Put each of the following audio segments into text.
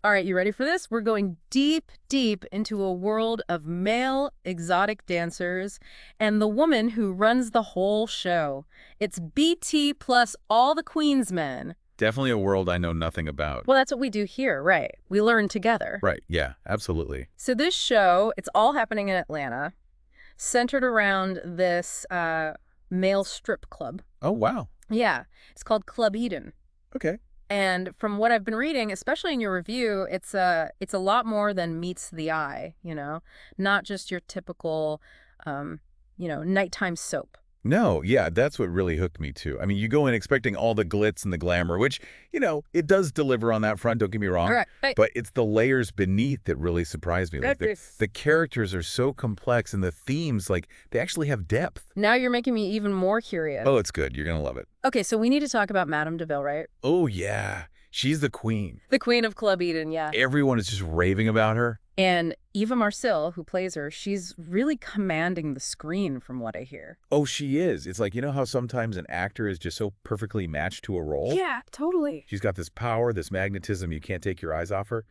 All right, you ready for this? We're going deep, deep into a world of male exotic dancers and the woman who runs the whole show. It's BT plus all the Queen's men. Definitely a world I know nothing about. Well, that's what we do here, right? We learn together. Right, yeah, absolutely. So this show, it's all happening in Atlanta, centered around this male strip club. Oh, wow. Yeah, it's called Club Eden. Okay. And from what I've been reading, especially in your review, it's a lot more than meets the eye, not just your typical, nighttime soap. No, yeah, that's what really hooked me too. I mean, you go in expecting all the glitz and the glamour, which, it does deliver on that front, don't get me wrong. All right. But it's the layers beneath that really surprised me. Like the characters are so complex and the themes, like, they actually have depth. Now you're making me even more curious. Oh, it's good. You're going to love it. Okay, so we need to talk about Madam DeVille, right? Oh, yeah. She's the queen. The queen of Club Eden, yeah. Everyone is just raving about her. And Eva Marcille, who plays her, she's really commanding the screen from what I hear. Oh, she is. It's like, how sometimes an actor is just so perfectly matched to a role? Yeah, totally. She's got this power, this magnetism, you can't take your eyes off her.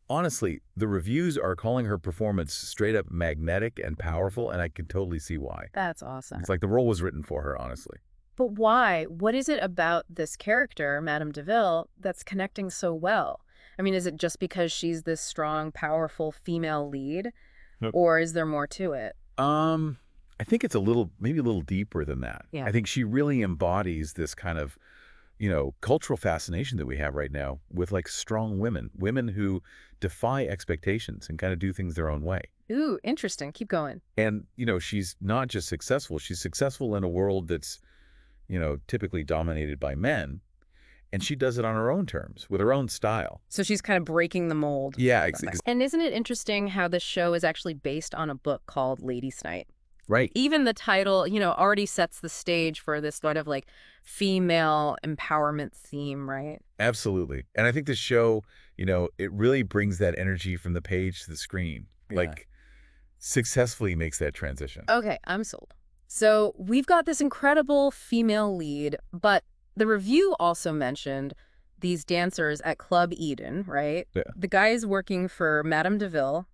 Honestly, the reviews are calling her performance straight up magnetic and powerful, and I can totally see why. That's awesome. It's like the role was written for her, honestly. But why? What is it about this character, Madame DeVille, that's connecting so well? I mean, is it just because she's this strong, powerful female lead? Yep. Or is there more to it? I think it's maybe a little deeper than that. Yeah. I think she really embodies this kind of, cultural fascination that we have right now with like strong women who defy expectations and kind of do things their own way. Ooh, interesting. Keep going. And, she's not just successful. She's successful in a world that's, typically dominated by men. And she does it on her own terms, with her own style. So she's kind of breaking the mold. Yeah, And isn't it interesting how this show is actually based on a book called Ladies' Night? right. Even the title, already sets the stage for this sort of like female empowerment theme, right? Absolutely. And I think this show, it really brings that energy from the page to the screen. Yeah. Like, successfully makes that transition. Okay, I'm sold. So we've got this incredible female lead, but the review also mentioned these dancers at Club Eden, right? Yeah. The guys working for Madame DeVille,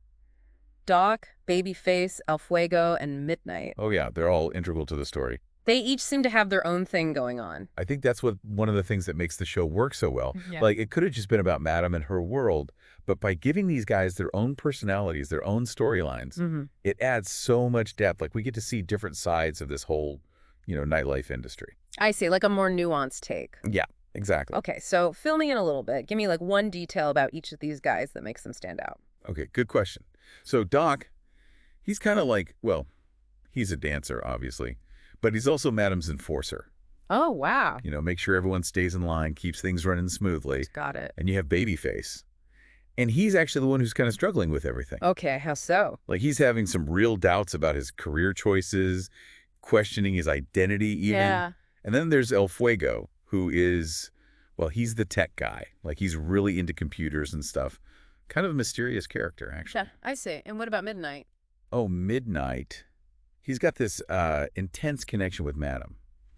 Doc, Babyface, El Fuego, and Midnight. Oh, yeah. They're all integral to the story. They each seem to have their own thing going on. I think that's one of the things that makes the show work so well. Yeah. Like, it could have just been about Madame and her world, but by giving these guys their own personalities, their own storylines, it adds so much depth. Like, we get to see different sides of this whole, nightlife industry. I see, like a more nuanced take. Yeah, exactly. Okay, so fill me in a little bit. Give me like one detail about each of these guys that makes them stand out. Okay, good question. So Doc, he's kind of like, well, he's a dancer, obviously, but he's also Madame's enforcer. Oh, wow. Make sure everyone stays in line, keeps things running smoothly. Got it. And you have Babyface. And he's actually the one who's kind of struggling with everything. Okay, how so? Like, he's having some real doubts about his career choices, questioning his identity even. Yeah. And then there's El Fuego, who is, well, he's the tech guy. Like, he's really into computers and stuff. Kind of a mysterious character, actually. Yeah, I see. And what about Midnight? Oh, Midnight. He's got this intense connection with Madame.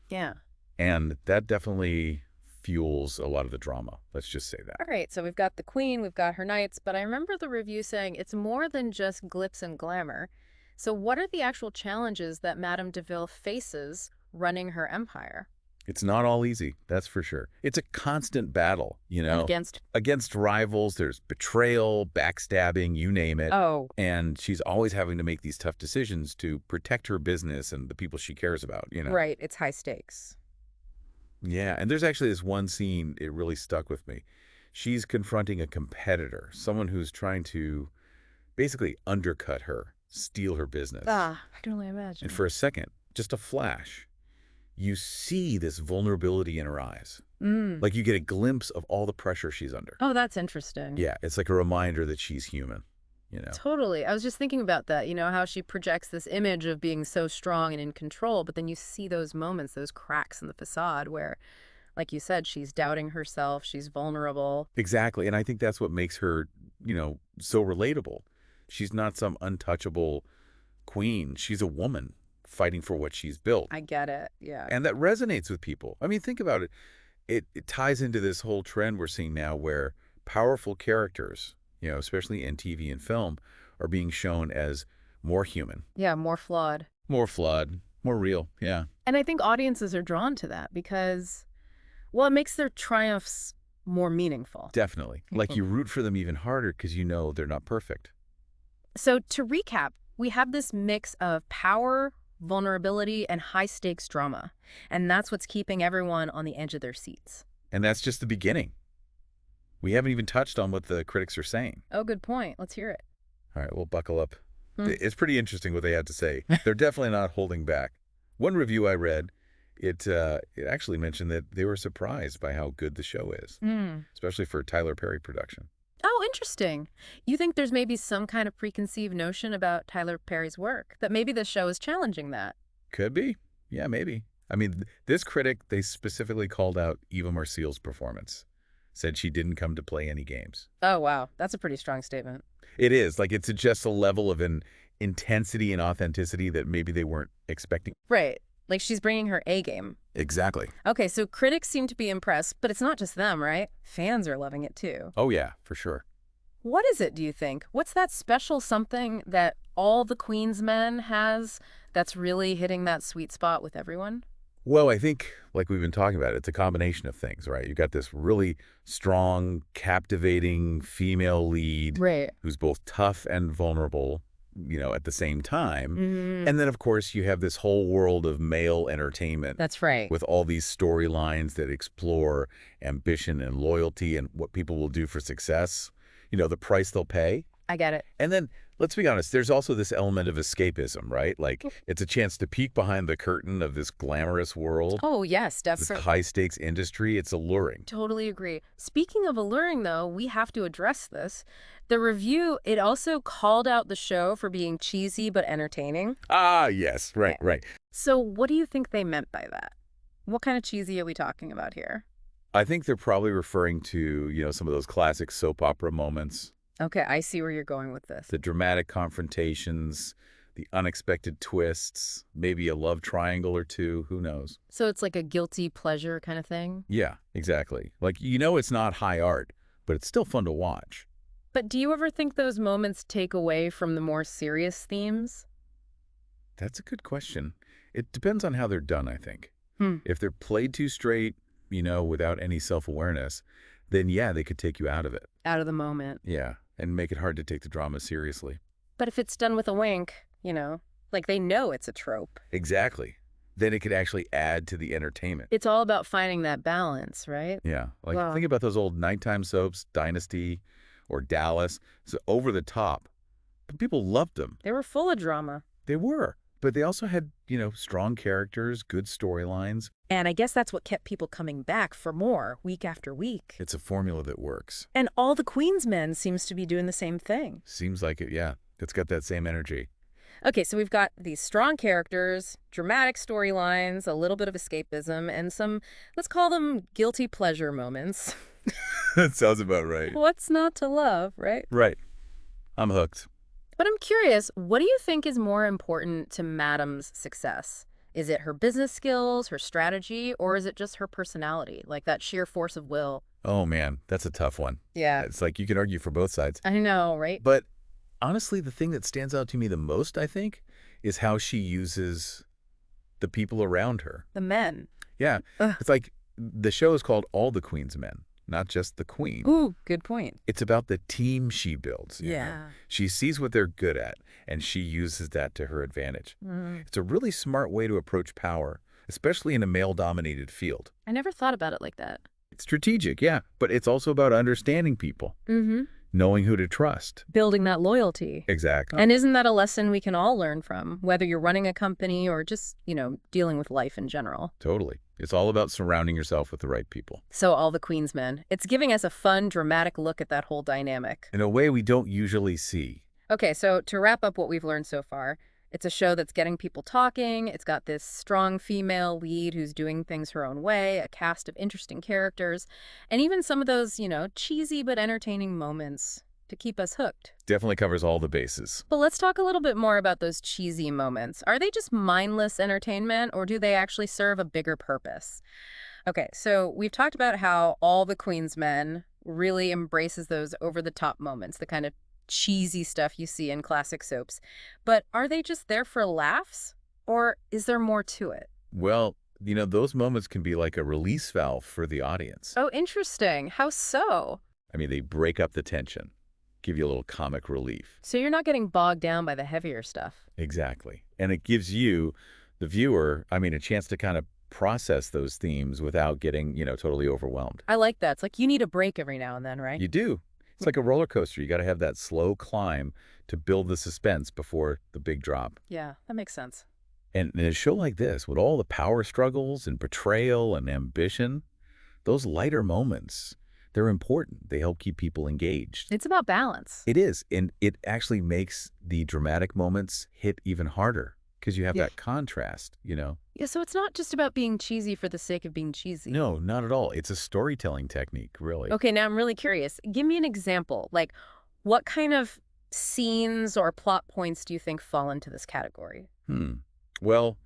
Yeah. And that definitely fuels a lot of the drama. Let's just say that. All right, so we've got the queen, we've got her knights, but I remember the review saying it's more than just glitz and glamour. So what are the actual challenges that Madame DeVille faces running her empire? It's not all easy, that's for sure. It's a constant battle, Against? Against rivals. There's betrayal, backstabbing, you name it. Oh. And she's always having to make these tough decisions to protect her business and the people she cares about, Right, it's high stakes. Yeah, and there's actually this one scene, it really stuck with me. She's confronting a competitor, someone who's trying to basically undercut her, steal her business. I can only imagine. And for a second, just a flash, you see this vulnerability in her eyes. Like, you get a glimpse of all the pressure she's under. Oh, that's interesting. Yeah, it's like a reminder that she's human, Totally. I was just thinking about that, how she projects this image of being so strong and in control, but then you see those moments, those cracks in the facade where, like you said, she's doubting herself, she's vulnerable. Exactly, and I think that's what makes her, so relatable. She's not some untouchable queen. She's a woman fighting for what she's built. I get it, yeah. And that resonates with people. I mean, think about it. It ties into this whole trend we're seeing now where powerful characters, especially in TV and film, are being shown as more human, Yeah, more flawed. more flawed, more real. Yeah, And I think audiences are drawn to that because, well, it makes their triumphs more meaningful. definitely. Like you root for them even harder because you know they're not perfect. So to recap, we have this mix of power, vulnerability, and high-stakes drama. And that's what's keeping everyone on the edge of their seats. And that's just the beginning. We haven't even touched on what the critics are saying. Oh, good point. Let's hear it. All right, we'll buckle up. Hmm. It's pretty interesting what they had to say. They're definitely not holding back. One review I read, it actually mentioned that they were surprised by how good the show is, especially for Tyler Perry production. Oh, interesting. You think there's maybe some kind of preconceived notion about Tyler Perry's work, that maybe the show is challenging that? Could be. Yeah, maybe. I mean, this critic, they specifically called out Eva Marcille's performance. Said she didn't come to play any games. Oh, wow. That's a pretty strong statement. It is. Like, it suggests a level of an intensity and authenticity that maybe they weren't expecting. Right. Like she's bringing her A game. Exactly. Okay, so critics seem to be impressed, but it's not just them, right? Fans are loving it too. Oh, yeah, for sure. What is it, do you think? What's that special something that all the Queen's Men has that's really hitting that sweet spot with everyone? Well, I think, like we've been talking about, it's a combination of things, right? You've got this really strong, captivating female lead Right. who's both tough and vulnerable, at the same time. Mm-hmm. And then, of course, you have this whole world of male entertainment That's right. with all these storylines that explore ambition and loyalty and what people will do for success, the price they'll pay. I get it. And then, let's be honest, there's also this element of escapism, right? Like, it's a chance to peek behind the curtain of this glamorous world, Oh, yes, this definitely. high-stakes industry. It's alluring. Totally agree. Speaking of alluring, though, we have to address this. The review, it also called out the show for being cheesy but entertaining. Ah, yes, right, right. So what do you think they meant by that? What kind of cheesy are we talking about here? I think they're probably referring to, some of those classic soap opera moments, Okay, I see where you're going with this. the dramatic confrontations, the unexpected twists, maybe a love triangle or two, who knows? So it's like a guilty pleasure kind of thing? Yeah, exactly. Like, it's not high art, but it's still fun to watch. But do you ever think those moments take away from the more serious themes? That's a good question. It depends on how they're done, I think. Hmm. If they're played too straight, without any self-awareness, then yeah, they could take you out of it. Out of the moment. Yeah, and make it hard to take the drama seriously. But if it's done with a wink, like they know it's a trope. Exactly. Then it could actually add to the entertainment. It's all about finding that balance, right? Yeah, like Wow. think about those old nighttime soaps, Dynasty or Dallas. So over the top, but people loved them. They were full of drama. They were, but they also had, strong characters, good storylines. And I guess that's what kept people coming back for more, week after week. It's a formula that works. And all the Queen's Men seems to be doing the same thing. Seems like it, yeah. It's got that same energy. Okay, so we've got these strong characters, dramatic storylines, a little bit of escapism, and some, let's call them guilty pleasure moments. That sounds about right. What's not to love, right? Right. I'm hooked. But I'm curious, what do you think is more important to Madam's success? Is it her business skills, her strategy, or is it just her personality, like that sheer force of will? Oh, man, that's a tough one. Yeah. It's like you can argue for both sides. I know, right? But honestly, the thing that stands out to me the most, I think, is how she uses the people around her. The men. Yeah. Ugh. It's like the show is called All the Queen's Men, not just the Queen. Ooh, good point. It's about the team she builds. you know? Yeah. She sees what they're good at, and she uses that to her advantage. It's a really smart way to approach power, especially in a male-dominated field. I never thought about it like that. It's strategic, yeah, but it's also about understanding people, Mm-hmm. knowing who to trust. Building that loyalty. Exactly. And isn't that a lesson we can all learn from, whether you're running a company or just, dealing with life in general? Totally. It's all about surrounding yourself with the right people. So All the Queen's Men. It's giving us a fun, dramatic look at that whole dynamic. In a way we don't usually see. Okay, so to wrap up what we've learned so far, it's a show that's getting people talking. It's got this strong female lead who's doing things her own way, a cast of interesting characters, and even some of those, cheesy but entertaining moments to keep us hooked. Definitely covers all the bases. But let's talk a little bit more about those cheesy moments. Are they just mindless entertainment, or do they actually serve a bigger purpose? Okay, so we've talked about how All the Queen's Men really embraces those over-the-top moments, the kind of cheesy stuff you see in classic soaps. But are they just there for laughs? Or is there more to it? Well, those moments can be like a release valve for the audience. Oh, interesting. How so? I mean, they break up the tension, give you a little comic relief. So you're not getting bogged down by the heavier stuff. Exactly. And it gives you, the viewer, a chance to kind of process those themes without getting, totally overwhelmed. I like that. It's like you need a break every now and then, right? You do. It's like a roller coaster. You got to have that slow climb to build the suspense before the big drop. Yeah, that makes sense. And in a show like this, with all the power struggles and betrayal and ambition, those lighter moments, they're important. They help keep people engaged. It's about balance. It is. And it actually makes the dramatic moments hit even harder because you have Yeah. that contrast. Yeah, so it's not just about being cheesy for the sake of being cheesy. No, not at all. It's a storytelling technique, really. Okay, now I'm really curious. Give me an example. Like, what kind of scenes or plot points do you think fall into this category? Hmm. Well,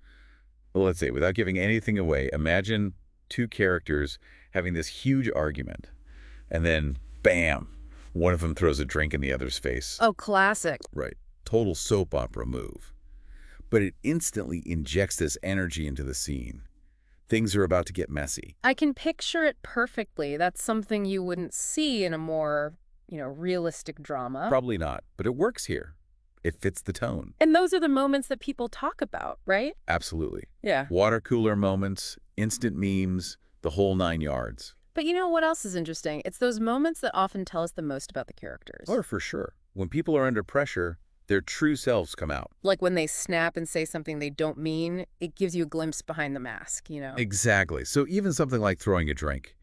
let's say, without giving anything away, imagine two characters having this huge argument, and then, bam, one of them throws a drink in the other's face. Oh, classic. Right. Total soap opera move. But it instantly injects this energy into the scene. Things are about to get messy. I can picture it perfectly. That's something you wouldn't see in a more, realistic drama. Probably not, but it works here. It fits the tone. And those are the moments that people talk about, right? Absolutely. Yeah. Water cooler moments, instant memes, the whole 9 yards. But you know what else is interesting? It's those moments that often tell us the most about the characters. Or for sure. When people are under pressure, their true selves come out. Like when they snap and say something they don't mean, it gives you a glimpse behind the mask. Exactly. So even something like throwing a drink,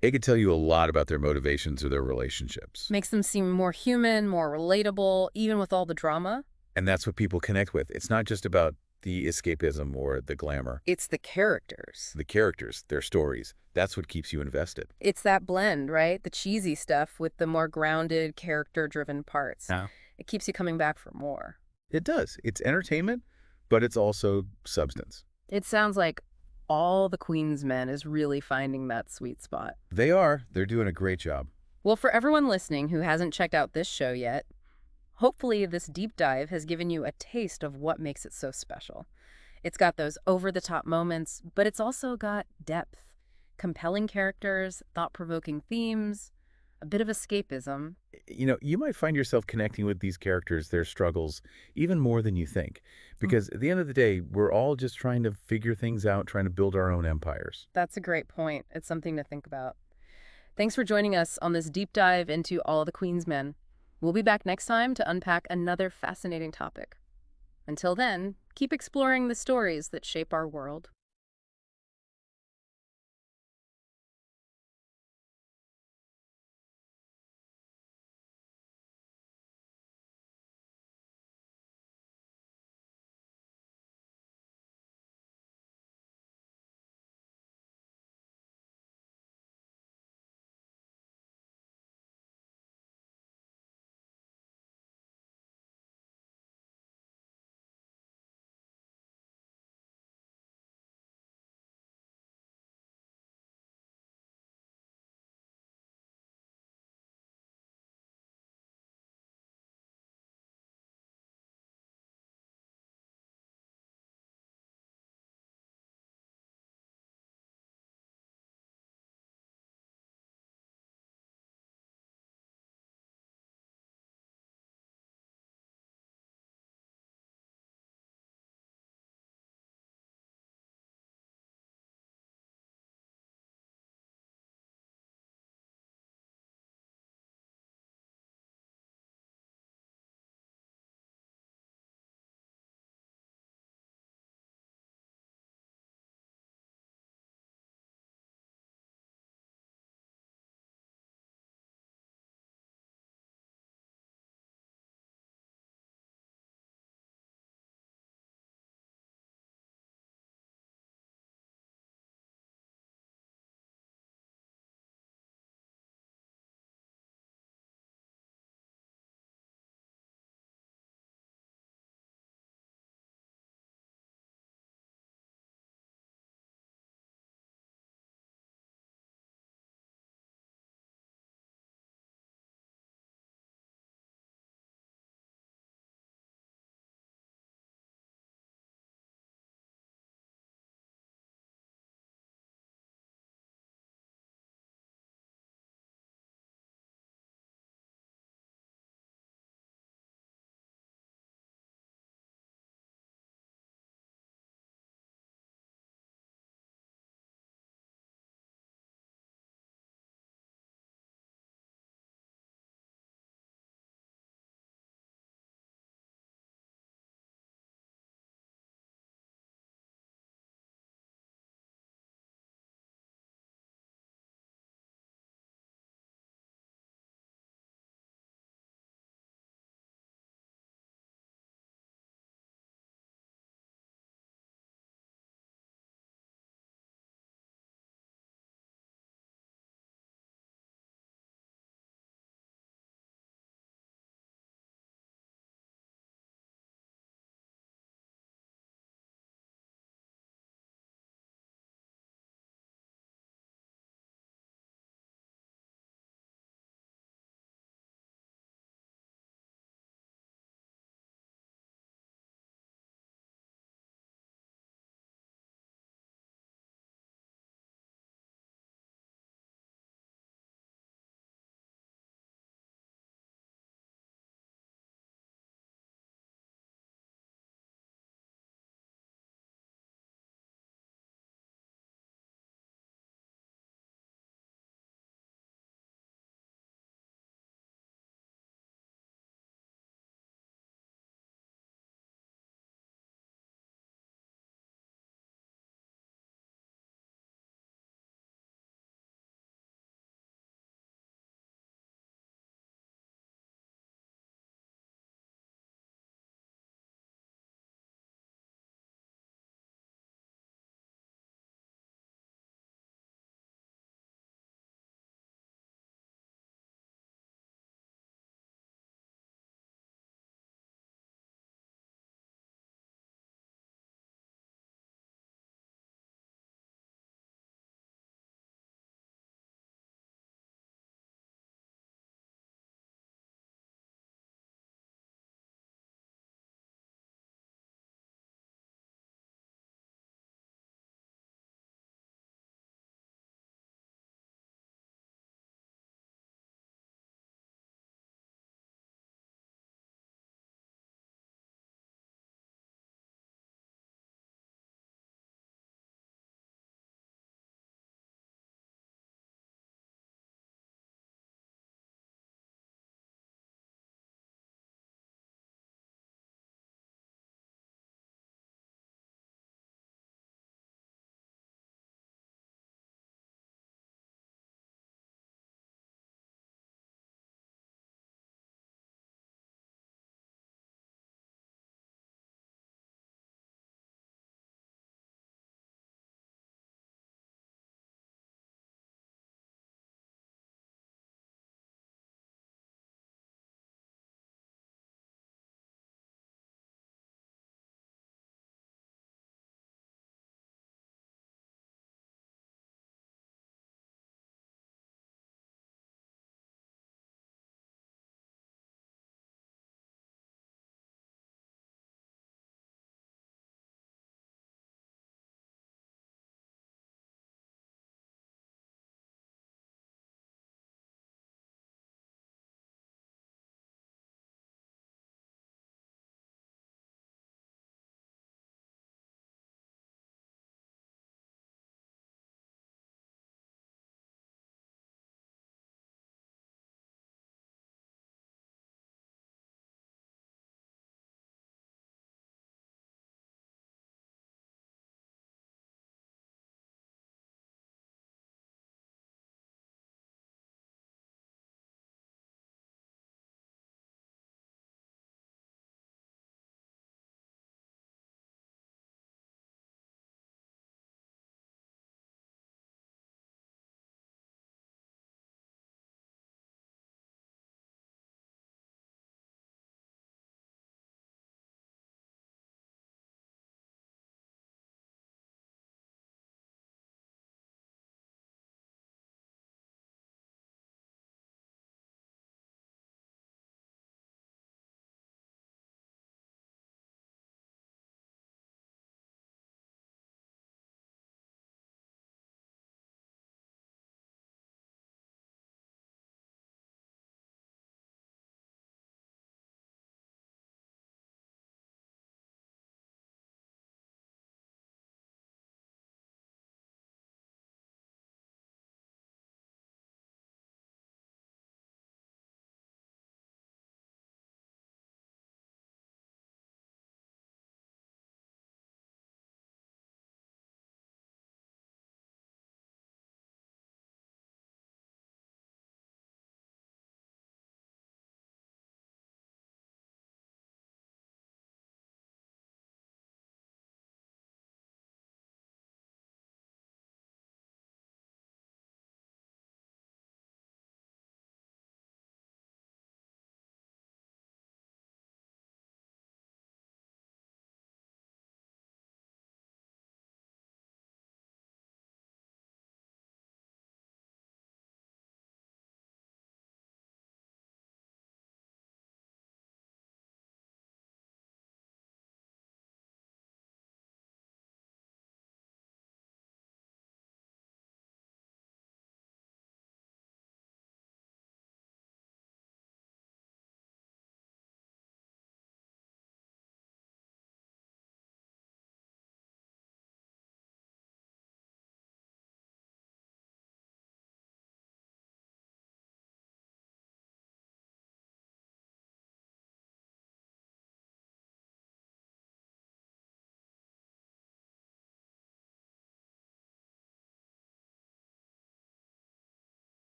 it could tell you a lot about their motivations or their relationships. Makes them seem more human, more relatable, even with all the drama. And that's what people connect with. It's not just about the escapism or the glamour. It's the characters. The characters, their stories, that's what keeps you invested. It's that blend, right? The cheesy stuff with the more grounded, character-driven parts. Yeah. It keeps you coming back for more. It does. It's entertainment, but it's also substance. It sounds like All the Queen's Men is really finding that sweet spot. They are. They're doing a great job. Well, for everyone listening who hasn't checked out this show yet, hopefully this deep dive has given you a taste of what makes it so special. It's got those over-the-top moments, but it's also got depth, compelling characters, thought-provoking themes, a bit of escapism. You might find yourself connecting with these characters, their struggles, even more than you think. Because at the end of the day, we're all just trying to figure things out, trying to build our own empires. That's a great point. It's something to think about. Thanks for joining us on this deep dive into All the Queen's Men. We'll be back next time to unpack another fascinating topic. Until then, keep exploring the stories that shape our world.